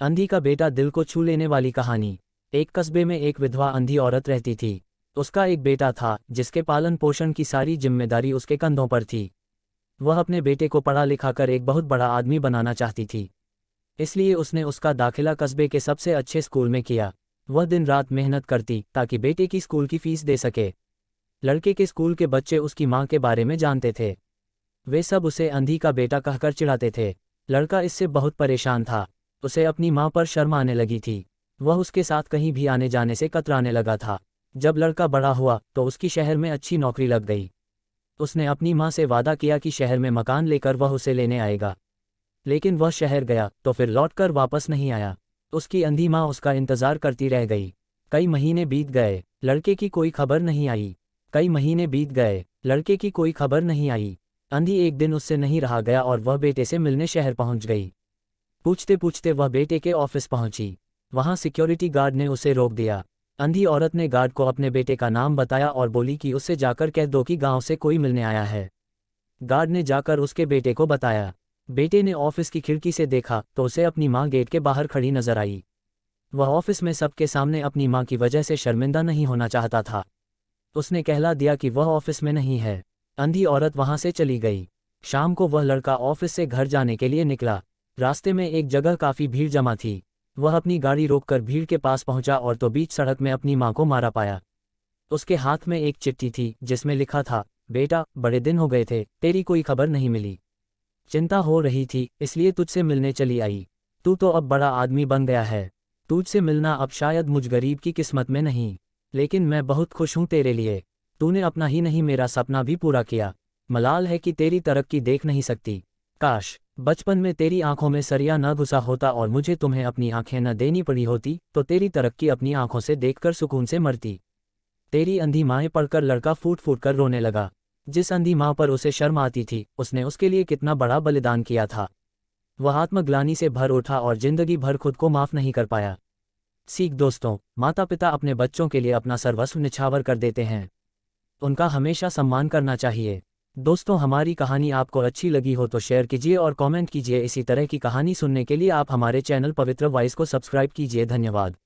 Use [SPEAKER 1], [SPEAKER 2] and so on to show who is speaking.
[SPEAKER 1] अंधी का बेटा, दिल को छू लेने वाली कहानी। एक कस्बे में एक विधवा अंधी औरत रहती थी। उसका एक बेटा था जिसके पालन पोषण की सारी जिम्मेदारी उसके कंधों पर थी। वह अपने बेटे को पढ़ा लिखा कर एक बहुत बड़ा आदमी बनाना चाहती थी। इसलिए उसने उसका दाखिला कस्बे के सबसे अच्छे स्कूल में किया। वह दिन रात मेहनत करती ताकि बेटे की स्कूल की फीस दे सके। लड़के के स्कूल के बच्चे उसकी माँ के बारे में जानते थे। वे सब उसे अंधी का बेटा कहकर चिढ़ाते थे। लड़का इससे बहुत परेशान था। उसे अपनी माँ पर शर्म आने लगी थी। वह उसके साथ कहीं भी आने जाने से कतराने लगा था। जब लड़का बड़ा हुआ तो उसकी शहर में अच्छी नौकरी लग गई। उसने अपनी माँ से वादा किया कि शहर में मकान लेकर वह उसे लेने आएगा। लेकिन वह शहर गया तो फिर लौटकर वापस नहीं आया। उसकी अंधी माँ उसका इंतजार करती रह गई। कई महीने बीत गए, लड़के की कोई खबर नहीं आई। कई महीने बीत गए, लड़के की कोई खबर नहीं आई। अंधी एक दिन उससे नहीं रहा गया और वह बेटे से मिलने शहर पहुंच गई। पूछते पूछते वह बेटे के ऑफिस पहुंची। वहां सिक्योरिटी गार्ड ने उसे रोक दिया। अंधी औरत ने गार्ड को अपने बेटे का नाम बताया और बोली कि उससे जाकर कह दो कि गांव से कोई मिलने आया है। गार्ड ने जाकर उसके बेटे को बताया। बेटे ने ऑफिस की खिड़की से देखा तो उसे अपनी माँ गेट के बाहर खड़ी नजर आई। वह ऑफिस में सबके सामने अपनी माँ की वजह से शर्मिंदा नहीं होना चाहता था। उसने कहला दिया कि वह ऑफिस में नहीं है। अंधी औरत वहां से चली गई। शाम को वह लड़का ऑफिस से घर जाने के लिए निकला। रास्ते में एक जगह काफी भीड़ जमा थी। वह अपनी गाड़ी रोककर भीड़ के पास पहुंचा और तो बीच सड़क में अपनी मां को मारा पाया। उसके हाथ में एक चिट्ठी थी जिसमें लिखा था, बेटा, बड़े दिन हो गए थे, तेरी कोई खबर नहीं मिली। चिंता हो रही थी इसलिए तुझसे मिलने चली आई। तू तो अब बड़ा आदमी बन गया है। तुझसे मिलना अब शायद मुझ गरीब की किस्मत में नहीं, लेकिन मैं बहुत खुश हूं तेरे लिए। तूने अपना ही नहीं मेरा सपना भी पूरा किया। मलाल है कि तेरी तरक्की देख नहीं सकती। काश बचपन में तेरी आंखों में सरिया न घुसा होता और मुझे तुम्हें अपनी आंखें न देनी पड़ी होती तो तेरी तरक्की अपनी आंखों से देखकर सुकून से मरती। तेरी अंधी माएँ पढ़कर लड़का फूट फूट कर रोने लगा। जिस अंधी माँ पर उसे शर्म आती थी उसने उसके लिए कितना बड़ा बलिदान किया था। वह आत्मग्लानि से भर उठा और जिंदगी भर खुद को माफ नहीं कर पाया। सीख दोस्तों, माता पिता अपने बच्चों के लिए अपना सर्वस्व निछावर कर देते हैं। उनका हमेशा सम्मान करना चाहिए। दोस्तों, हमारी कहानी आपको अच्छी लगी हो तो शेयर कीजिए और कमेंट कीजिए। इसी तरह की कहानी सुनने के लिए आप हमारे चैनल पवित्र वॉइस को सब्सक्राइब कीजिए। धन्यवाद।